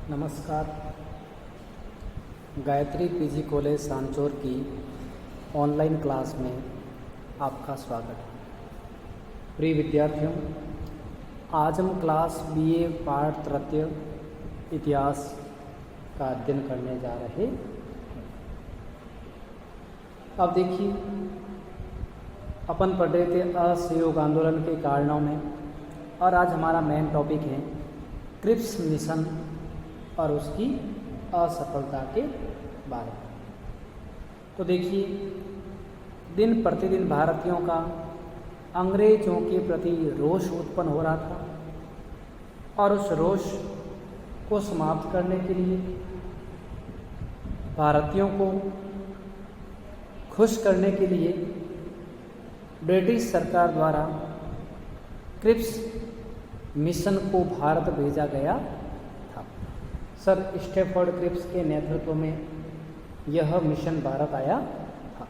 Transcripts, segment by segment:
नमस्कार। Gayatri PG college Sanchore की online class में आपका स्वागत है। प्रिय विद्यार्थियों, आज हम क्लास बीए पाठ तृतीय इतिहास का अध्ययन करने जा रहे हैं। अब देखिए, अपन पढ़ रहे थे असहयोग आंदोलन के कारणों में, और आज हमारा मेन टॉपिक है क्रिप्स मिशन और उसकी असफलता के बारे में। तो देखिए, दिन प्रतिदिन भारतीयों का अंग्रेजों के प्रति रोष उत्पन्न हो रहा था, और उस रोष को समाप्त करने के लिए, भारतीयों को खुश करने के लिए ब्रिटिश सरकार द्वारा क्रिप्स मिशन को भारत भेजा गया था। सर स्टैफोर्ड क्रिप्स के नेतृत्व में यह मिशन भारत आया था,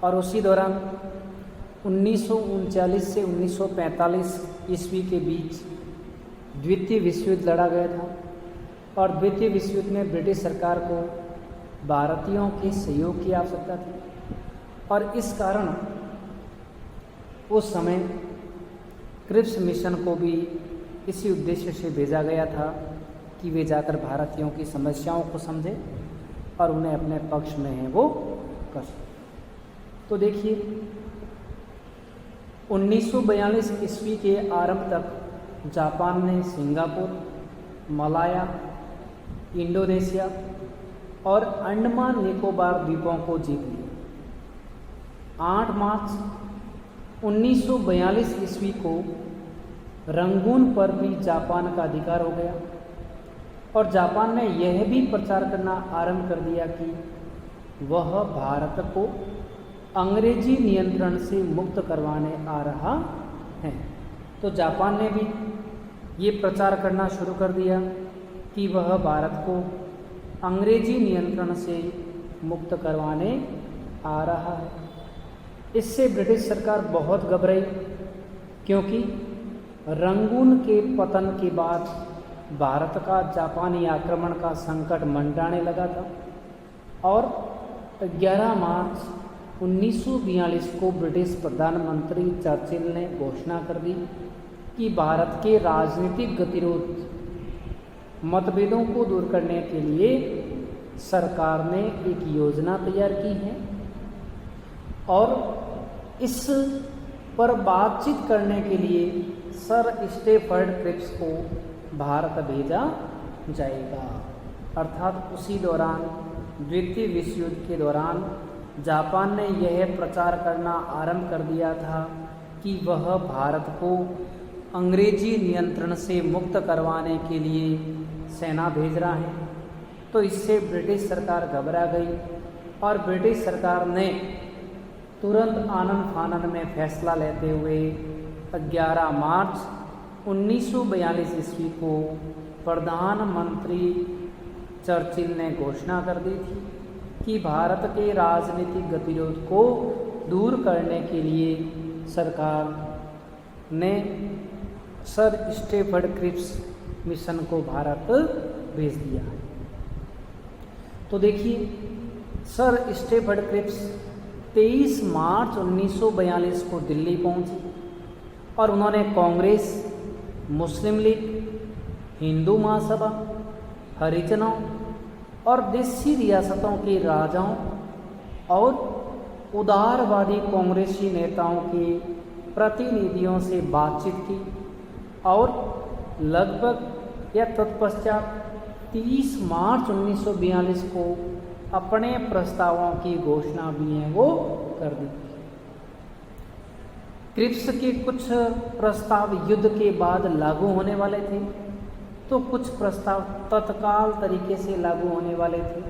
और उसी दौरान 1939 से 1945 ईस्वी के बीच द्वितीय विश्व युद्ध लड़ा गया था, और द्वितीय विश्व युद्ध में ब्रिटिश सरकार को भारतीयों के सहयोग की आवश्यकता थी, और इस कारण उस समय क्रिप्स मिशन को भी इसी उद्देश्य से भेजा गया था कि वे जाकर भारतीयों की समस्याओं को समझे और उन्हें अपने पक्ष में है वो कर सके। तो देखिए, 1942 ईस्वी के आरंभ तक जापान ने सिंगापुर, मलाया, इंडोनेशिया और अंडमान निकोबार द्वीपों को जीत लिया। 8 मार्च 1942 ईस्वी को रंगून पर भी जापान का अधिकार हो गया, और जापान ने यह भी प्रचार करना आरंभ कर दिया कि वह भारत को अंग्रेजी नियंत्रण से मुक्त करवाने आ रहा है। तो जापान ने भी ये प्रचार करना शुरू कर दिया कि वह भारत को अंग्रेजी नियंत्रण से मुक्त करवाने आ रहा है। इससे ब्रिटिश सरकार बहुत घबराई, क्योंकि रंगून के पतन के बाद भारत का जापानी आक्रमण का संकट मंडराने लगा था, और 11 मार्च 1942 को ब्रिटिश प्रधानमंत्री चर्चिल ने घोषणा कर दी कि भारत के राजनीतिक गतिरोध मतभेदों को दूर करने के लिए सरकार ने एक योजना तैयार की है, और इस पर बातचीत करने के लिए सर स्टैफोर्ड क्रिप्स को भारत भेजा जाएगा। अर्थात उसी दौरान, द्वितीय विश्व युद्ध के दौरान, जापान ने यह प्रचार करना आरंभ कर दिया था कि वह भारत को अंग्रेजी नियंत्रण से मुक्त करवाने के लिए सेना भेज रहा है। तो इससे ब्रिटिश सरकार घबरा गई, और ब्रिटिश सरकार ने तुरंत आनन फानन में फैसला लेते हुए 11 मार्च 1942 ईस्वी को प्रधानमंत्री चर्चिल ने घोषणा कर दी थी कि भारत के राजनीतिक गतिरोध को दूर करने के लिए सरकार ने सर स्टैफोर्ड क्रिप्स मिशन को भारत भेज दिया है। तो देखिए, सर स्टैफोर्ड क्रिप्स 23 मार्च 1942 को दिल्ली पहुंचे, और उन्होंने कांग्रेस, मुस्लिम लीग, हिंदू महासभा, हरिजनों और देशी रियासतों के राजाओं और उदारवादी कांग्रेसी नेताओं के प्रतिनिधियों से बातचीत की, और लगभग या तत्पश्चात 30 मार्च 1942 को अपने प्रस्तावों की घोषणा भी है वो कर दी। क्रिप्स के कुछ प्रस्ताव युद्ध के बाद लागू होने वाले थे, तो कुछ प्रस्ताव तत्काल तरीके से लागू होने वाले थे,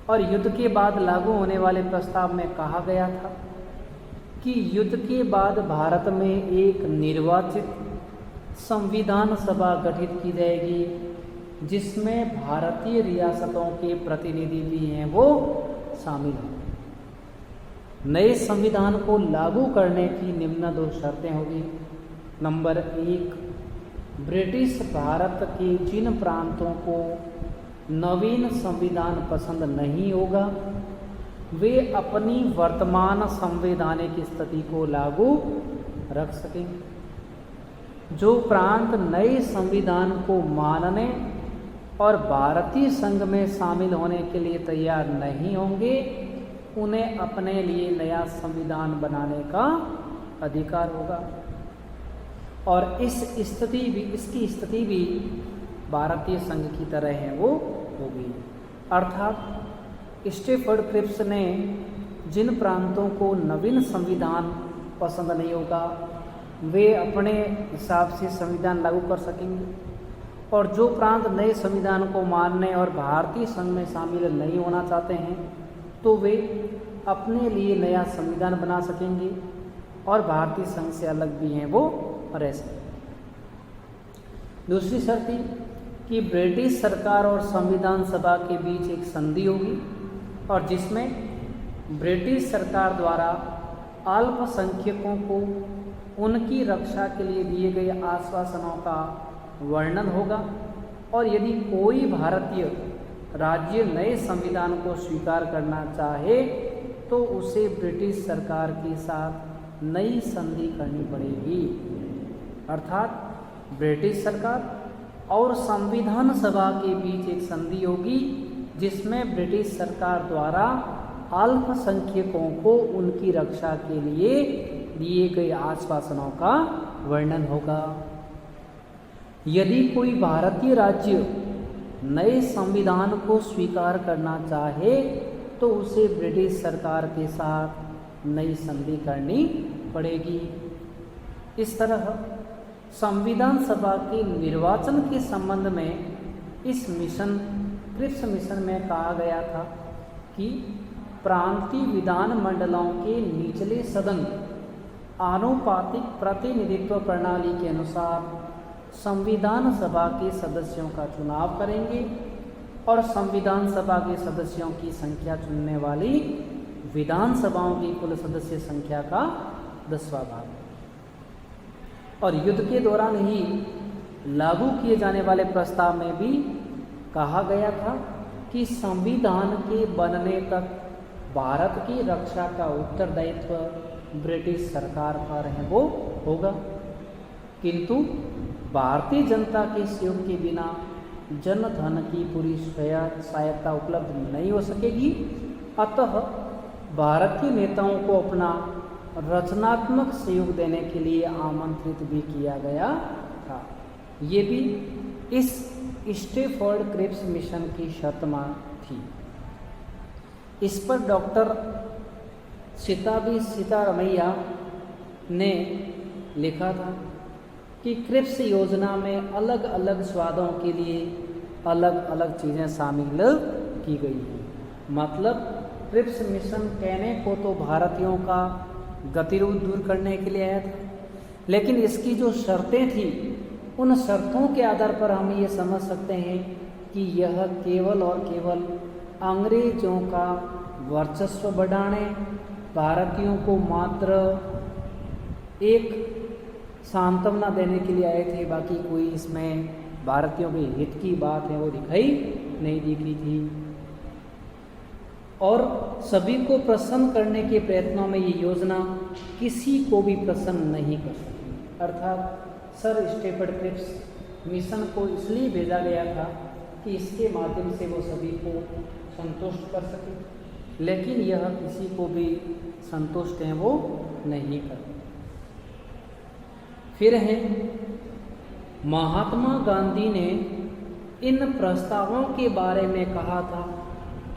और युद्ध के बाद लागू होने वाले प्रस्ताव में कहा गया था कि युद्ध के बाद भारत में एक निर्वाचित संविधान सभा गठित की जाएगी, जिसमें भारतीय रियासतों के प्रतिनिधि भी हैं वो शामिल हों। नए संविधान को लागू करने की निम्न 2 शर्तें होगी। नंबर 1, ब्रिटिश भारत के जिन प्रांतों को नवीन संविधान पसंद नहीं होगा वे अपनी वर्तमान संवैधानिक स्थिति को लागू रख सकेंगे। जो प्रांत नए संविधान को मानने और भारतीय संघ में शामिल होने के लिए तैयार नहीं होंगे उन्हें अपने लिए नया संविधान बनाने का अधिकार होगा। और इसकी स्थिति भी भारतीय संघ की तरह है वो होगी। अर्थात स्टेफर्ड क्रिप्स ने जिन प्रांतों को नवीन संविधान पसंद नहीं होगा वे अपने हिसाब से संविधान लागू कर सकेंगे, और जो प्रांत नए संविधान को मानने और भारतीय संघ में शामिल नहीं होना चाहते हैं तो वे अपने लिए नया संविधान बना सकेंगे और भारतीय संघ से अलग भी हैं वो रह सकेंगे। दूसरी शर्त कि ब्रिटिश सरकार और संविधान सभा के बीच एक संधि होगी और जिसमें ब्रिटिश सरकार द्वारा अल्पसंख्यकों को उनकी रक्षा के लिए दिए गए आश्वासनों का वर्णन होगा, और यदि कोई भारतीय राज्य नए संविधान को स्वीकार करना चाहे तो उसे ब्रिटिश सरकार के साथ नई संधि करनी पड़ेगी। अर्थात ब्रिटिश सरकार और संविधान सभा के बीच एक संधि होगी जिसमें ब्रिटिश सरकार द्वारा अल्पसंख्यकों को उनकी रक्षा के लिए दिए गए आश्वासनों का वर्णन होगा। यदि कोई भारतीय राज्य नए संविधान को स्वीकार करना चाहे तो उसे ब्रिटिश सरकार के साथ नई संधि करनी पड़ेगी। इस तरह संविधान सभा के निर्वाचन के संबंध में इस क्रिप्स मिशन में कहा गया था कि प्रांतीय विधान मंडलों के निचले सदन आनुपातिक प्रतिनिधित्व प्रणाली के अनुसार संविधान सभा के सदस्यों का चुनाव करेंगे और संविधान सभा के सदस्यों की संख्या चुनने वाली विधानसभाओं की कुल सदस्य संख्या का 10वां भाग। और युद्ध के दौरान ही लागू किए जाने वाले प्रस्ताव में भी कहा गया था कि संविधान के बनने तक भारत की रक्षा का उत्तरदायित्व ब्रिटिश सरकार पर है वो होगा, किंतु भारतीय जनता के सहयोग के बिना जन धन की पूरी सहायता उपलब्ध नहीं हो सकेगी। अतः भारतीय नेताओं को अपना रचनात्मक सहयोग देने के लिए आमंत्रित भी किया गया था। ये भी इस स्टेफर्ड क्रिप्स मिशन की शर्त थी। इस पर डॉक्टर सीतारमैया ने लिखा था कि क्रिप्स योजना में अलग अलग स्वादों के लिए अलग अलग चीज़ें शामिल की गई हैं। मतलब क्रिप्स मिशन कहने को तो भारतीयों का गतिरोध दूर करने के लिए आया था, लेकिन इसकी जो शर्तें थी उन शर्तों के आधार पर हम ये समझ सकते हैं कि यह केवल और केवल अंग्रेजों का वर्चस्व बढ़ाने, भारतीयों को मात्र एक सांत्वना देने के लिए आए थे। बाकी कोई इसमें भारतीयों के हित की बात है वो दिखाई नहीं दी गई थी। और सभी को प्रसन्न करने के प्रयत्नों में ये योजना किसी को भी प्रसन्न नहीं कर सकी। अर्थात सर स्टेफर्ड क्रिप्स मिशन को इसलिए भेजा गया था कि इसके माध्यम से वो सभी को संतुष्ट कर सके, लेकिन यह किसी को भी संतुष्ट है वो नहीं कर। फिर है महात्मा गांधी ने इन प्रस्तावों के बारे में कहा था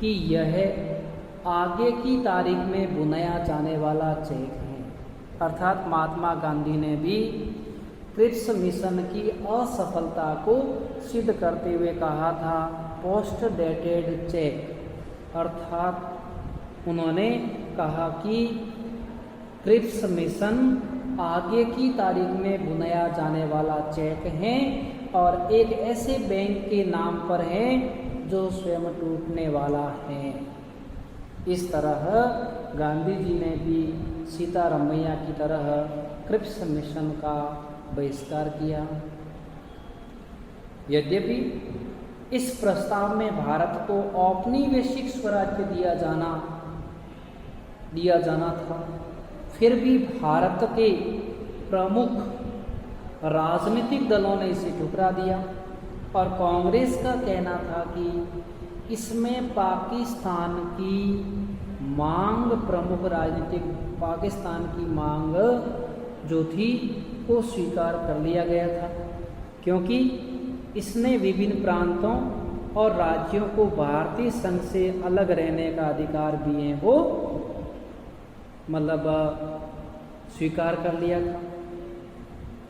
कि यह आगे की तारीख में बुनाया जाने वाला चेक है। अर्थात महात्मा गांधी ने भी क्रिप्स मिशन की असफलता को सिद्ध करते हुए कहा था पोस्ट डेटेड चेक। अर्थात उन्होंने कहा कि क्रिप्स मिशन आगे की तारीख में बुनाया जाने वाला चेक है और एक ऐसे बैंक के नाम पर है जो स्वयं टूटने वाला है। इस तरह गांधी जी ने भी सीतारमैया की तरह क्रिप्स मिशन का बहिष्कार किया। यद्यपि इस प्रस्ताव में भारत को औपनिवेशिक स्वराज्य दिया जाना था, फिर भी भारत के प्रमुख राजनीतिक दलों ने इसे ठुकरा दिया और कांग्रेस का कहना था कि इसमें पाकिस्तान की मांग, प्रमुख राजनीतिक पाकिस्तान की मांग जो थी को स्वीकार कर लिया गया था, क्योंकि इसने विभिन्न प्रांतों और राज्यों को भारतीय संघ से अलग रहने का अधिकार भी है वो स्वीकार कर लिया था,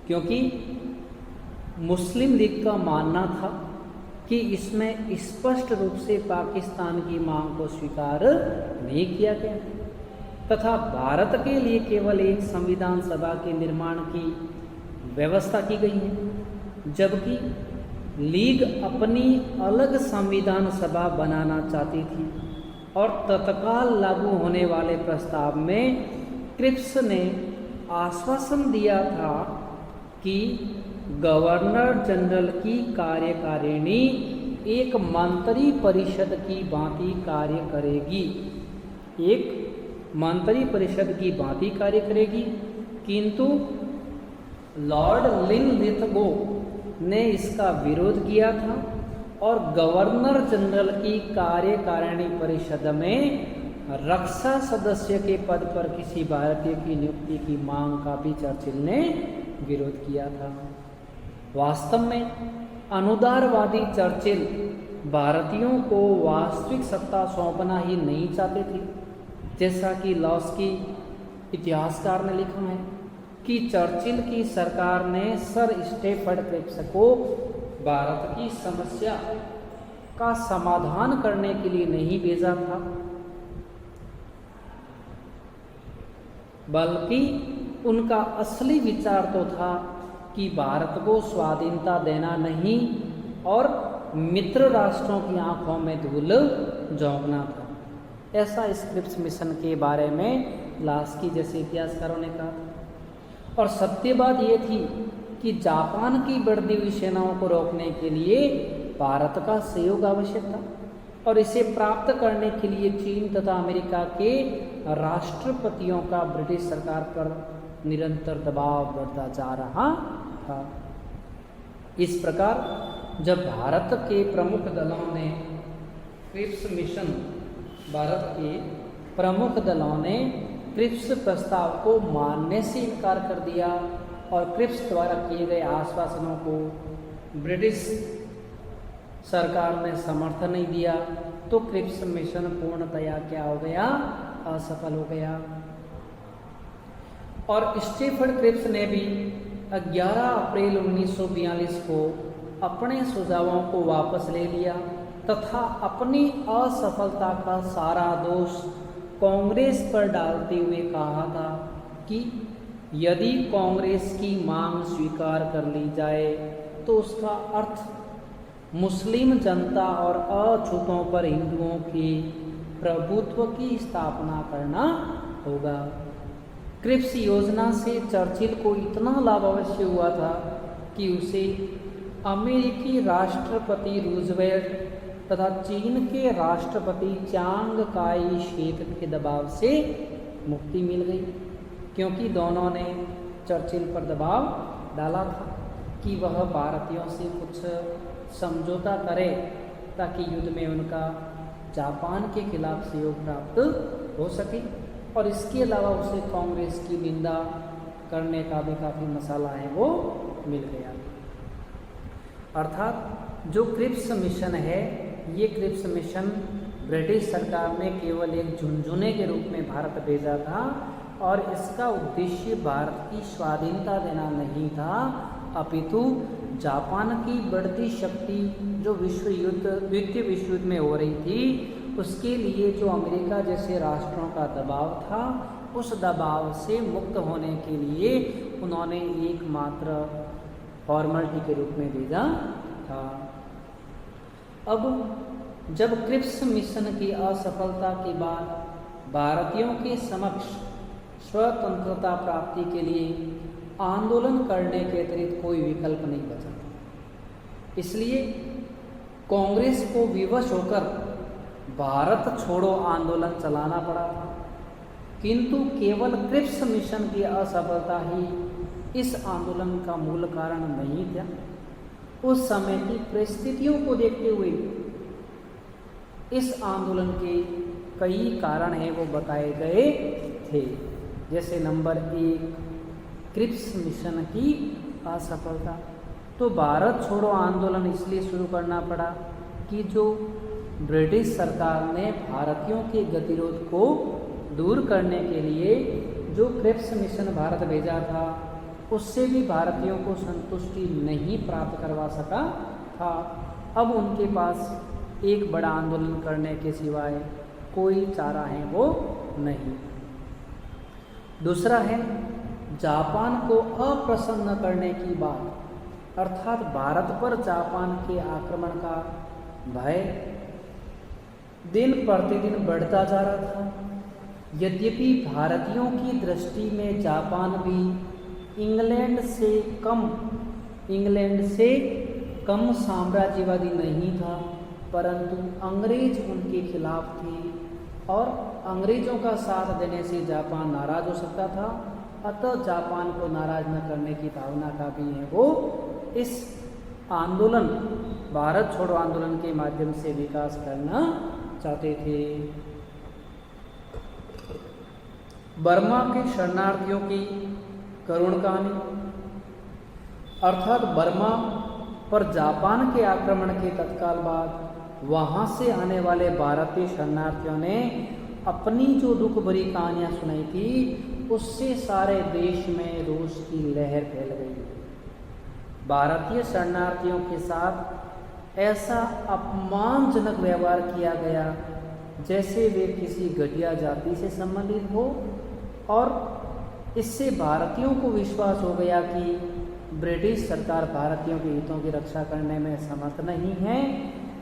क्योंकि मुस्लिम लीग का मानना था कि इसमें स्पष्ट रूप से पाकिस्तान की मांग को स्वीकार नहीं किया गया तथा भारत के लिए केवल एक संविधान सभा के निर्माण की व्यवस्था की गई है, जबकि लीग अपनी अलग संविधान सभा बनाना चाहती थी और तत्काल लागू होने वाले प्रस्ताव में क्रिप्स ने आश्वासन दिया था कि गवर्नर जनरल की कार्यकारिणी एक मंत्री परिषद की भांति कार्य करेगी, किंतु लॉर्ड लिनलिथगो ने इसका विरोध किया था और गवर्नर जनरल की कार्यकारिणी परिषद में रक्षा सदस्य के पद पर किसी भारतीय की नियुक्ति की मांग का भी चर्चिल ने विरोध किया था। वास्तव में अनुदारवादी चर्चिल भारतीयों को वास्तविक सत्ता सौंपना ही नहीं चाहते थे, जैसा कि लॉस्की इतिहासकार ने लिखा है कि चर्चिल की सरकार ने सर स्टेफर्ड क्रिप्स को भारत की समस्या का समाधान करने के लिए नहीं भेजा था, बल्कि उनका असली विचार तो था कि भारत को स्वाधीनता देना नहीं और मित्र राष्ट्रों की आंखों में धूल झोंकना था। ऐसा इस क्रिप्स मिशन के बारे में लास्की जैसे इतिहासकारों ने कहा। और सत्य बात यह थी कि जापान की बढ़ती हुई सेनाओं को रोकने के लिए भारत का सहयोग आवश्यक था और इसे प्राप्त करने के लिए चीन तथा अमेरिका के राष्ट्रपतियों का ब्रिटिश सरकार पर निरंतर दबाव बढ़ता जा रहा था। इस प्रकार जब भारत के प्रमुख दलों ने क्रिप्स प्रस्ताव को मानने से इनकार कर दिया और क्रिप्स द्वारा किए गए आश्वासनों को ब्रिटिश सरकार ने समर्थन नहीं दिया, तो क्रिप्स मिशन पूर्णतया क्या हो गया, असफल हो गया। और स्टीफन क्रिप्स ने भी 11 अप्रैल 1942 को अपने सुझावों को वापस ले लिया तथा अपनी असफलता का सारा दोष कांग्रेस पर डालते हुए कहा था कि यदि कांग्रेस की मांग स्वीकार कर ली जाए तो उसका अर्थ मुस्लिम जनता और अछूतों पर हिंदुओं के प्रभुत्व की स्थापना करना होगा। क्रिप्स योजना से चर्चिल को इतना लाभ अवश्य हुआ था कि उसे अमेरिकी राष्ट्रपति रूजवेल्ट तथा चीन के राष्ट्रपति चांग काई शेक के दबाव से मुक्ति मिल गई, क्योंकि दोनों ने चर्चिल पर दबाव डाला था कि वह भारतीयों से कुछ समझौता करे ताकि युद्ध में उनका जापान के खिलाफ सहयोग प्राप्त हो सके। और इसके अलावा उसे कांग्रेस की निंदा करने का भी काफ़ी मसाला है वो मिल गया। अर्थात जो क्रिप्स मिशन है, ये क्रिप्स मिशन ब्रिटिश सरकार ने केवल एक झुनझुने के रूप में भारत भेजा था और इसका उद्देश्य भारत की स्वाधीनता देना नहीं था, अपितु जापान की बढ़ती शक्ति जो द्वितीय विश्व युद्ध में हो रही थी उसके लिए जो अमेरिका जैसे राष्ट्रों का दबाव था, उस दबाव से मुक्त होने के लिए उन्होंने एकमात्र फॉर्मेलिटी के रूप में भेजा था। अब जब क्रिप्स मिशन की असफलता के बाद भारतीयों के समक्ष स्वतंत्रता प्राप्ति के लिए आंदोलन करने के अतिरिक्त कोई विकल्प नहीं बचा। इसलिए कांग्रेस को विवश होकर भारत छोड़ो आंदोलन चलाना पड़ा था। किंतु केवल क्रिप्स मिशन की असफलता ही इस आंदोलन का मूल कारण नहीं था। उस समय की परिस्थितियों को देखते हुए इस आंदोलन के कई कारण हैं वो बताए गए थे। जैसे नंबर 1, क्रिप्स मिशन की असफलता। तो भारत छोड़ो आंदोलन इसलिए शुरू करना पड़ा कि जो ब्रिटिश सरकार ने भारतीयों के गतिरोध को दूर करने के लिए जो क्रिप्स मिशन भारत भेजा था, उससे भी भारतीयों को संतुष्टि नहीं प्राप्त करवा सका था। अब उनके पास एक बड़ा आंदोलन करने के सिवाय कोई चारा है वो नहीं। दूसरा है जापान को अप्रसन्न करने की बात, अर्थात भारत पर जापान के आक्रमण का भय दिन प्रतिदिन बढ़ता जा रहा था। यद्यपि भारतीयों की दृष्टि में जापान भी इंग्लैंड से कम साम्राज्यवादी नहीं था, परंतु अंग्रेज उनके खिलाफ थे और अंग्रेजों का साथ देने से जापान नाराज हो सकता था। अतः जापान को नाराज न करने की भावना का भी है वो इस आंदोलन, भारत छोड़ो आंदोलन के माध्यम से विकास करना चाहते थे। बर्मा के शरणार्थियों की करुण कहानी, अर्थात बर्मा पर जापान के आक्रमण के तत्काल बाद वहाँ से आने वाले भारतीय शरणार्थियों ने अपनी जो दुख भरी कहानियाँ सुनाई थी, उससे सारे देश में रोष की लहर फैल गई। भारतीय शरणार्थियों के साथ ऐसा अपमानजनक व्यवहार किया गया जैसे वे किसी घटिया जाति से संबंधित हो, और इससे भारतीयों को विश्वास हो गया कि ब्रिटिश सरकार भारतीयों के हितों की रक्षा करने में समर्थ नहीं है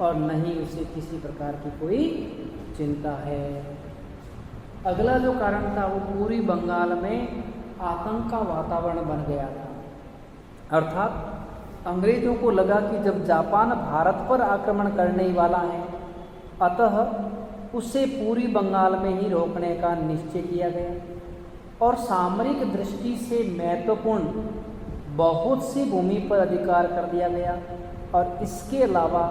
और न ही उसे किसी प्रकार की कोई चिंता है। अगला जो कारण था वो पूरी बंगाल में आतंक का वातावरण बन गया था। अर्थात अंग्रेजों को लगा कि जब जापान भारत पर आक्रमण करने ही वाला है, अतः उसे पूरी बंगाल में ही रोकने का निश्चय किया गया और सामरिक दृष्टि से महत्वपूर्ण बहुत सी भूमि पर अधिकार कर दिया गया और इसके अलावा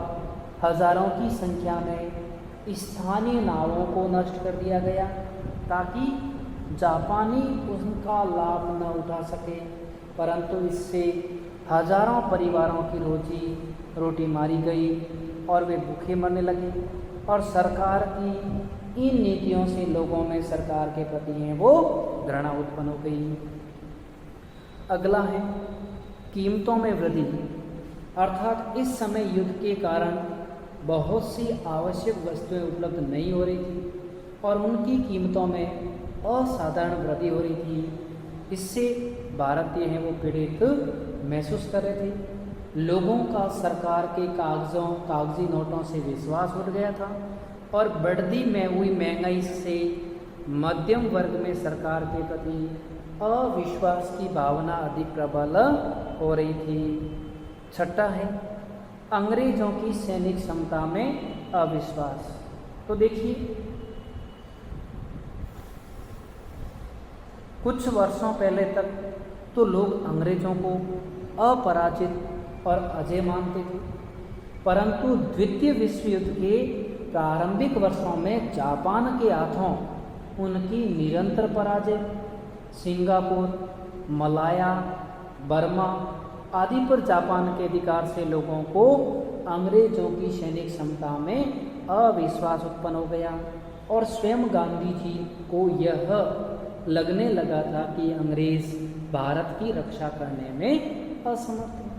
हजारों की संख्या में स्थानीय नावों को नष्ट कर दिया गया ताकि जापानी उनका लाभ न उठा सके, परंतु इससे हजारों परिवारों की रोटी मारी गई और वे भूखे मरने लगे और सरकार की इन नीतियों से लोगों में सरकार के प्रति है वो घृणा उत्पन्न हो गई। अगला है कीमतों में वृद्धि, अर्थात इस समय युद्ध के कारण बहुत सी आवश्यक वस्तुएं उपलब्ध नहीं हो रही थी और उनकी कीमतों में असाधारण वृद्धि हो रही थी। इससे भारतीय हैं वो पीड़ित महसूस कर रहे थे। लोगों का सरकार के कागजी नोटों से विश्वास उठ गया था और बढ़ती में हुई महंगाई से मध्यम वर्ग में सरकार के प्रति अविश्वास की भावना अधिक प्रबल हो रही थी। छठा है अंग्रेजों की सैनिक क्षमता में अविश्वास। तो देखिए, कुछ वर्षों पहले तक तो लोग अंग्रेजों को अपराजित और अजय मानते थे, परंतु द्वितीय विश्व युद्ध के प्रारंभिक वर्षों में जापान के हाथों उनकी निरंतर पराजय सिंगापुर, मलाया, बर्मा आदि पर जापान के अधिकार से लोगों को अंग्रेजों की सैनिक क्षमता में अविश्वास उत्पन्न हो गया और स्वयं गांधी जी को यह लगने लगा था कि अंग्रेज भारत की रक्षा करने में असमर्थ है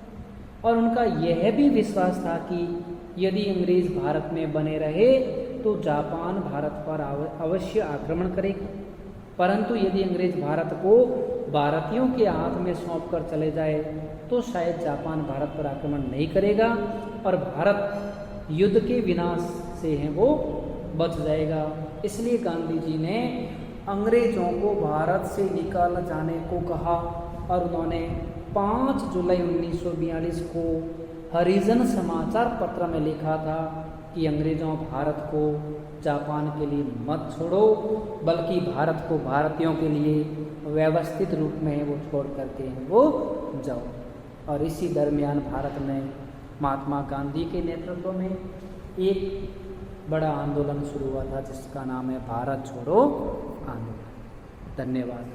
और उनका यह भी विश्वास था कि यदि अंग्रेज भारत में बने रहे तो जापान भारत पर अवश्य आक्रमण करेगा, परंतु यदि अंग्रेज भारत को भारतीयों के हाथ में सौंप कर चले जाए तो शायद जापान भारत पर आक्रमण नहीं करेगा और भारत युद्ध के विनाश से है वो बच जाएगा। इसलिए गांधी जी ने अंग्रेजों को भारत से निकाल जाने को कहा और उन्होंने 5 जुलाई 1942 को हरिजन समाचार पत्र में लिखा था कि अंग्रेजों भारत को जापान के लिए मत छोड़ो, बल्कि भारत को भारतीयों के लिए व्यवस्थित रूप में वो छोड़ करके वो जाओ। और इसी दरमियान भारत में महात्मा गांधी के नेतृत्व में एक बड़ा आंदोलन शुरू हुआ था जिसका नाम है भारत छोड़ो आंदोलन। धन्यवाद।